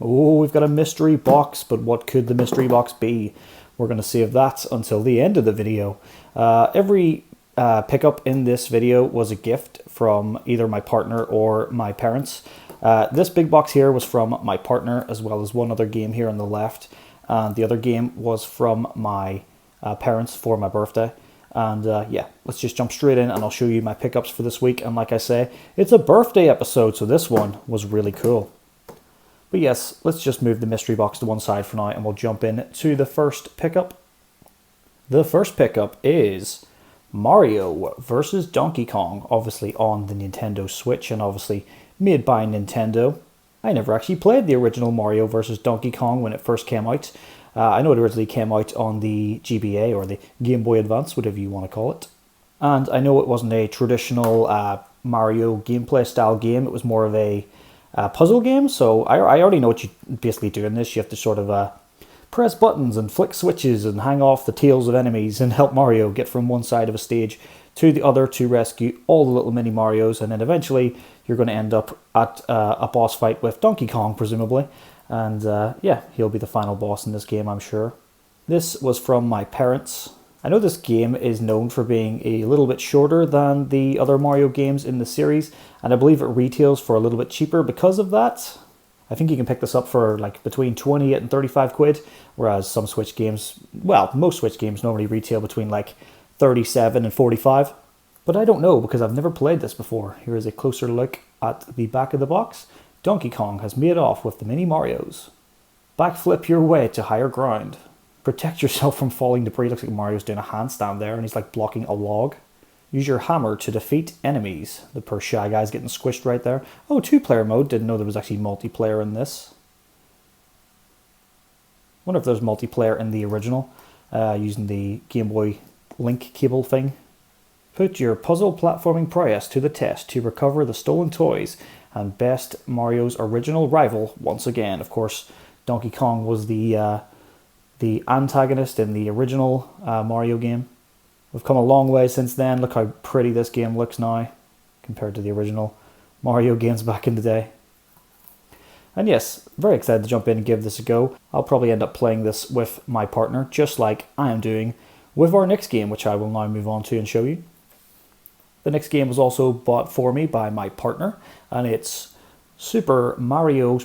Oh, we've got a mystery box, but what could the mystery box be? We're going to save that until the end of the video. Every pickup in this video was a gift from either my partner or my parents. This big box here was from my partner, as well as one other game here on the left. And the other game was from my parents for my birthday. And yeah, let's just jump straight in and I'll show you my pickups for this week. And like I say, it's a birthday episode, so this one was really cool. But yes, let's just move the mystery box to one side for now and we'll jump in to the first pickup. The first pickup is Mario versus Donkey Kong, obviously on the Nintendo Switch and obviously made by Nintendo. I never actually played the original Mario versus Donkey Kong when it first came out. I know it originally came out on the GBA or the Game Boy Advance, whatever you want to call it. And I know it wasn't a traditional Mario gameplay style game, it was more of a puzzle game, so I already know what you basically do in this. You have to sort of press buttons and flick switches and hang off the tails of enemies and help Mario get from one side of a stage to the other to rescue all the little mini Marios, and then eventually you're going to end up at a boss fight with Donkey Kong, presumably. And yeah, he'll be the final boss in this game, I'm sure. This was from my parents. I know this game is known for being a little bit shorter than the other Mario games in the series, and I believe it retails for a little bit cheaper because of that. I think you can pick this up for like between 28 and 35 quid, whereas some Switch games, well, most Switch games normally retail between like 37 and 45. But I don't know because I've never played this before. Here is a closer look at the back of the box. Donkey Kong has made off with the mini Marios. Backflip your way to higher ground. Protect yourself from falling debris. Looks like Mario's doing a handstand there and he's like blocking a log. Use your hammer to defeat enemies. The poor Shy Guy's getting squished right there. Oh, 2-player mode. Didn't know there was actually multiplayer in this. Wonder if there's multiplayer in the original, using the Game Boy Link cable thing. Put your puzzle platforming prowess to the test to recover the stolen toys and best Mario's original rival once again. Of course, Donkey Kong was the antagonist in the original Mario game. We've come a long way since then. Look how pretty this game looks now compared to the original Mario games back in the day. And yes, very excited to jump in and give this a go. I'll probably end up playing this with my partner, just like I am doing with our next game, which I will now move on to and show you. The next game was also bought for me by my partner, and it's Super Mario,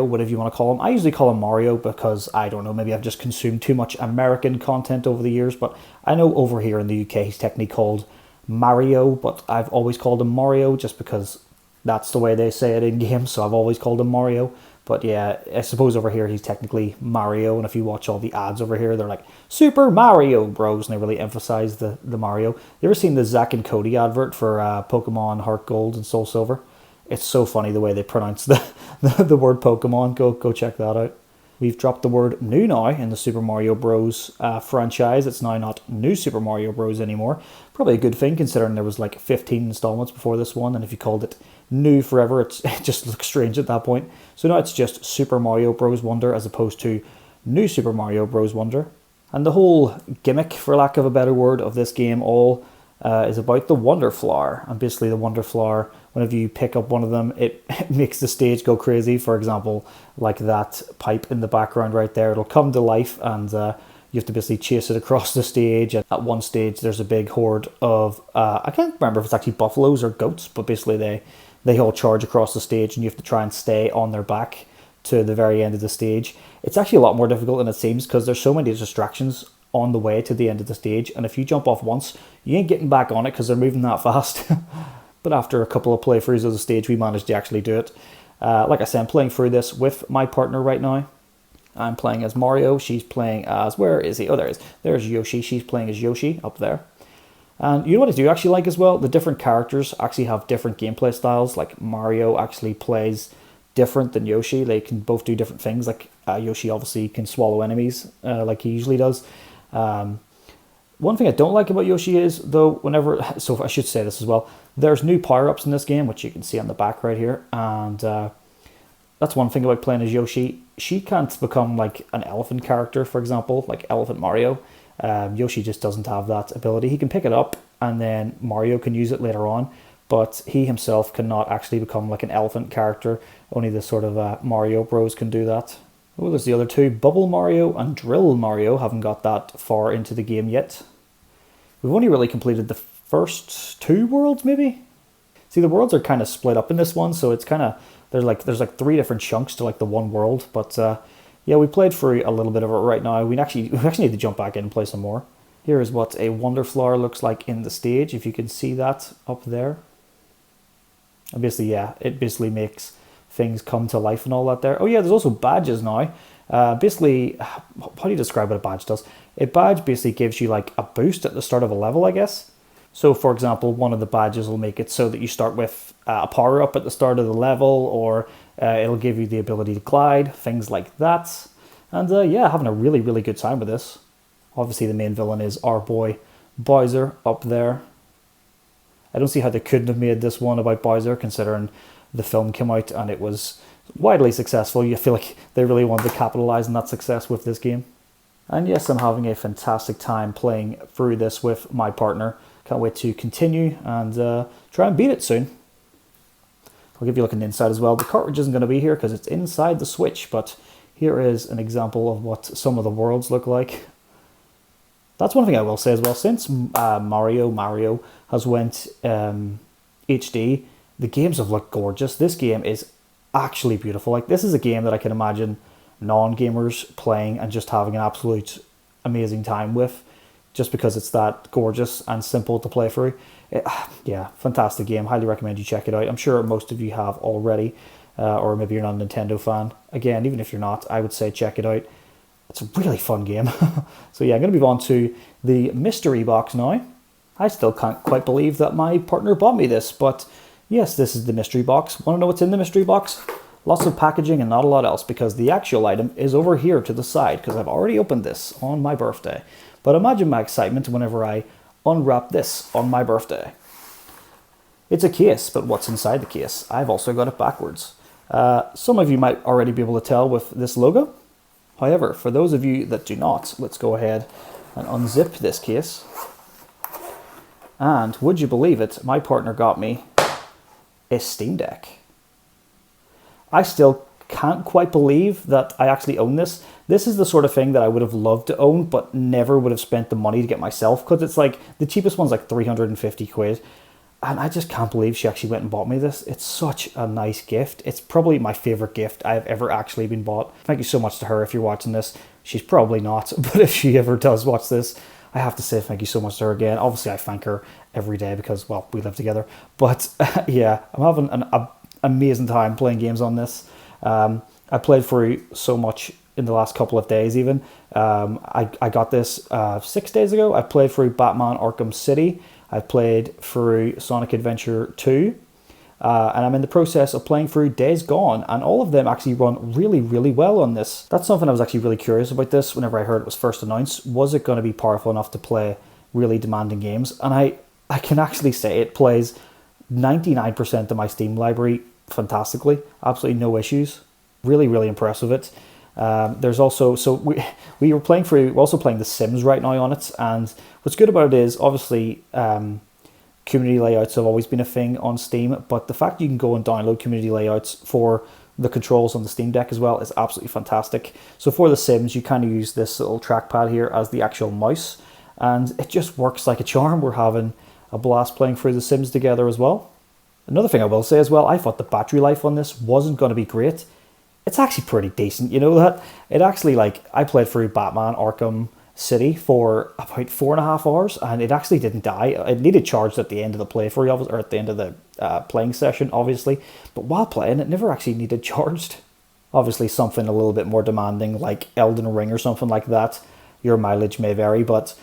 whatever you want to call him. I usually call him Mario because, I don't know, maybe I've just consumed too much American content over the years, but I know over here in the UK he's technically called Mario, but I've always called him Mario just because that's the way they say it in games, so I've always called him Mario. But yeah, I suppose over here he's technically Mario, and if you watch all the ads over here, they're like, Super Mario Bros, and they really emphasize the Mario. You ever seen the Zack and Cody advert for Pokemon Heart Gold and Soul Silver? It's so funny the way they pronounce the word Pokemon. Go check that out. We've dropped the word new now in the Super Mario Bros. Franchise. It's now not New Super Mario Bros. Anymore. Probably a good thing considering there was like 15 installments before this one, and if you called it New forever, it just looks strange at that point. So now it's just Super Mario Bros. Wonder as opposed to New Super Mario Bros. Wonder. And the whole gimmick, for lack of a better word, of this game is about the Wonder Flower. And basically the Wonder Flower, whenever you pick up one of them, it makes the stage go crazy. For example, like that pipe in the background right there, it'll come to life and you have to basically chase it across the stage. And at one stage there's a big horde of, I can't remember if it's actually buffaloes or goats, but basically they all charge across the stage and you have to try and stay on their back to the very end of the stage. It's actually a lot more difficult than it seems because there's so many distractions on the way to the end of the stage, and if you jump off once, you ain't getting back on it because they're moving that fast. But after a couple of playthroughs of the stage, we managed to actually do it. Like I said, I'm playing through this with my partner right now. I'm playing as Mario, she's playing as, where is he? Oh, there he is. There's Yoshi, she's playing as Yoshi up there. And you know what I do actually like as well? The different characters actually have different gameplay styles. Like Mario actually plays different than Yoshi. They can both do different things. Like Yoshi obviously can swallow enemies like he usually does. One thing I don't like about Yoshi is, though, so I should say this as well, there's new power-ups in this game, which you can see on the back right here, and that's one thing about playing as Yoshi. She can't become like an elephant character, for example, like Elephant Mario. Yoshi just doesn't have that ability. He can pick it up, and then Mario can use it later on, but he himself cannot actually become like an elephant character. Only the sort of Mario Bros can do that. Oh, there's the other two. Bubble Mario and Drill Mario haven't got that far into the game yet. We've only really completed the first 2 worlds, maybe? See, the worlds are kind of split up in this one, so it's kind of, there's like 3 different chunks to like the one world, but yeah, we played through a little bit of it right now. We actually need to jump back in and play some more. Here is what a Wonder Flower looks like in the stage, if you can see that up there. And basically, yeah, it basically makes things come to life and all that there. Oh yeah, there's also badges now. Basically, how do you describe what a badge does? A badge basically gives you like a boost at the start of a level, I guess. So for example, one of the badges will make it so that you start with a power up at the start of the level, or it'll give you the ability to glide, things like that. And yeah, having a really, really good time with this. Obviously the main villain is our boy Bowser up there. I don't see how they couldn't have made this one about Bowser, considering the film came out and it was widely successful. You feel like they really wanted to capitalize on that success with this game. And yes, I'm having a fantastic time playing through this with my partner. Can't wait to continue and try and beat it soon. I'll give you a look on the inside as well. The cartridge isn't going to be here because it's inside the Switch, but here is an example of what some of the worlds look like. That's one thing I will say as well. Since Mario has went HD, the games have looked gorgeous. This game is actually beautiful. Like, this is a game that I can imagine non-gamers playing and just having an absolute amazing time with, just because it's that gorgeous and simple to play through. Yeah, fantastic game. Highly recommend you check it out. I'm sure most of you have already, or maybe you're not a Nintendo fan. Again, even if you're not, I would say check it out. It's a really fun game. So yeah, I'm going to move on to the mystery box now. I still can't quite believe that my partner bought me this, but yes, this is the mystery box. Want to know what's in the mystery box? Lots of packaging and not a lot else, because the actual item is over here to the side, because I've already opened this on my birthday. But imagine my excitement whenever I unwrap this on my birthday. It's a case, but what's inside the case? I've also got it backwards. Some of you might already be able to tell with this logo. However, for those of you that do not, let's go ahead and unzip this case. And would you believe it, my partner got me a Steam Deck. I still can't quite believe that I actually own this. This is the sort of thing that I would have loved to own, but never would have spent the money to get myself, because it's like, the cheapest one's like 350 quid. And I just can't believe she actually went and bought me this. It's such a nice gift. It's probably my favorite gift I've ever actually been bought. Thank you so much to her if you're watching this. She's probably not, but if she ever does watch this, I have to say thank you so much to her again. Obviously, I thank her every day because, well, we live together. But yeah, I'm having an amazing time playing games on this. I played through so much in the last couple of days even. I got this 6 days ago. I played through Batman Arkham City. I've played through Sonic Adventure 2, and I'm in the process of playing through Days Gone, and all of them actually run really, really well on this. That's something I was actually really curious about this whenever I heard it was first announced. Was it going to be powerful enough to play really demanding games? And I can actually say it plays 99% of my Steam library fantastically. Absolutely no issues. Really, really impressed with it. There's also, so we're also playing The Sims right now on it, and what's good about it is, obviously, community layouts have always been a thing on Steam, but the fact you can go and download community layouts for the controls on the Steam Deck as well is absolutely fantastic. So for The Sims, you kind of use this little trackpad here as the actual mouse, and it just works like a charm. We're having a blast playing through The Sims together as well. Another thing I will say as well, I thought the battery life on this wasn't going to be great. It's actually pretty decent, you know that? It actually, like, I played through Batman Arkham City for about 4.5 hours, and it actually didn't die. It needed charged at the end of the playthrough, or at the end of the playing session, obviously. But while playing, it never actually needed charged. Obviously, something a little bit more demanding, like Elden Ring or something like that, your mileage may vary, but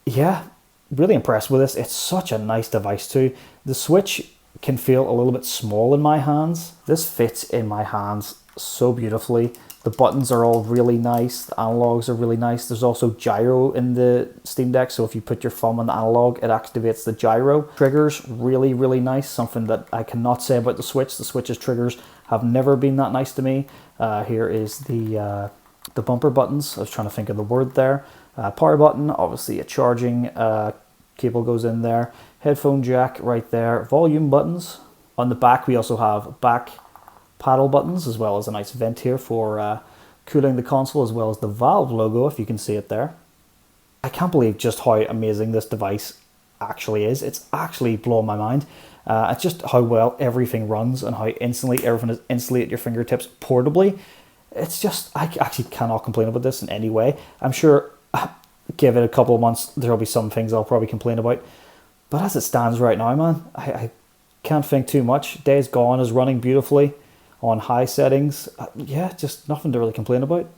yeah, really impressed with this. It's such a nice device too. The Switch can feel a little bit small in my hands. This fits in my hands so beautifully. The buttons are all really nice. The analogs are really nice. There's also gyro in the Steam Deck, so if you put your thumb on the analog, it activates the gyro. Triggers, really, really nice. Something that I cannot say about the Switch. The Switch's triggers have never been that nice to me. Here is the bumper buttons. I was trying to think of the word there. Power button, obviously a charging cable goes in there. Headphone jack right there. Volume buttons. On the back we also have back paddle buttons, as well as a nice vent here for cooling the console, as well as the Valve logo, if you can see it there. I can't believe just how amazing this device actually is. It's actually blowing my mind. It's just how well everything runs and how instantly everything is instantly at your fingertips portably. It's just, I actually cannot complain about this in any way. I'm sure, give it a couple of months, there'll be some things I'll probably complain about. But as it stands right now, man, I can't think too much. Days Gone is running beautifully on high settings. Yeah, just nothing to really complain about.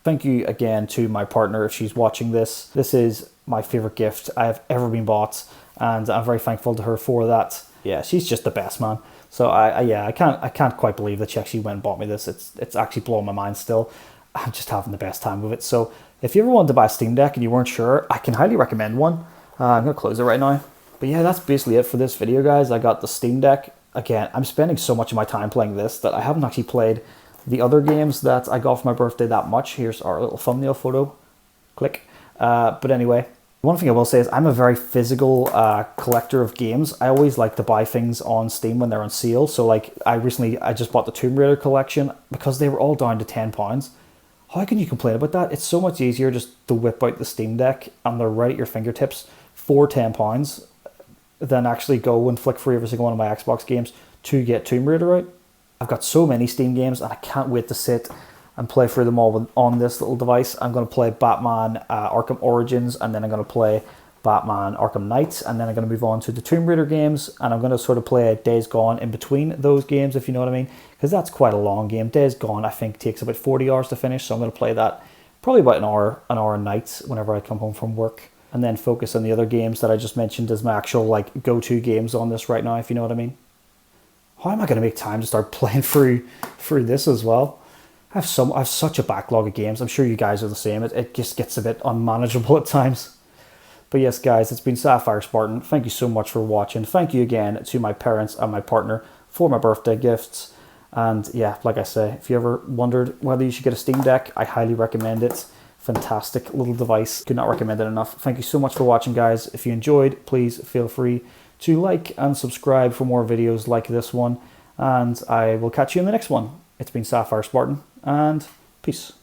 Thank you again to my partner if she's watching this. This is my favorite gift I have ever been bought, and I'm very thankful to her for that. Yeah, she's just the best, man. So I can't quite believe that she actually went and bought me this. It's actually blowing my mind still. I'm just having the best time with it. So if you ever wanted to buy a Steam Deck and you weren't sure, I can highly recommend one. I'm gonna close it right now. But yeah, that's basically it for this video, guys. I got the Steam Deck. Again, I'm spending so much of my time playing this that I haven't actually played the other games that I got for my birthday that much. Here's our little thumbnail photo. Click. But anyway, one thing I will say is I'm a very physical collector of games. I always like to buy things on Steam when they're on sale. So like I just bought the Tomb Raider collection because they were all down to £10. How can you complain about that? It's so much easier just to whip out the Steam Deck and they're right at your fingertips for £10 than actually go and flick through every single one of my Xbox games to get Tomb Raider out. I've got so many Steam games and I can't wait to sit and play through them all on this little device. I'm going to play Batman Arkham Origins, and then I'm going to play Batman Arkham Knight, and then I'm going to move on to the Tomb Raider games, and I'm going to sort of play Days Gone in between those games, if you know what I mean, because that's quite a long game. Days Gone, I think, takes about 40 hours to finish, so I'm going to play that probably about an hour a night whenever I come home from work, and then focus on the other games that I just mentioned as my actual like go-to games on this right now, if you know what I mean. How am I going to make time to start playing through this as well? I have such a backlog of games. I'm sure you guys are the same. It just gets a bit unmanageable at times. But yes, guys, it's been Sapphire Spartan. Thank you so much for watching. Thank you again to my parents and my partner for my birthday gifts. And yeah, like I say, if you ever wondered whether you should get a Steam Deck, I highly recommend it. Fantastic little device. Could not recommend it enough. Thank you so much for watching, guys. If you enjoyed, please feel free to like and subscribe for more videos like this one. And I will catch you in the next one. It's been Sapphire Spartan, and peace.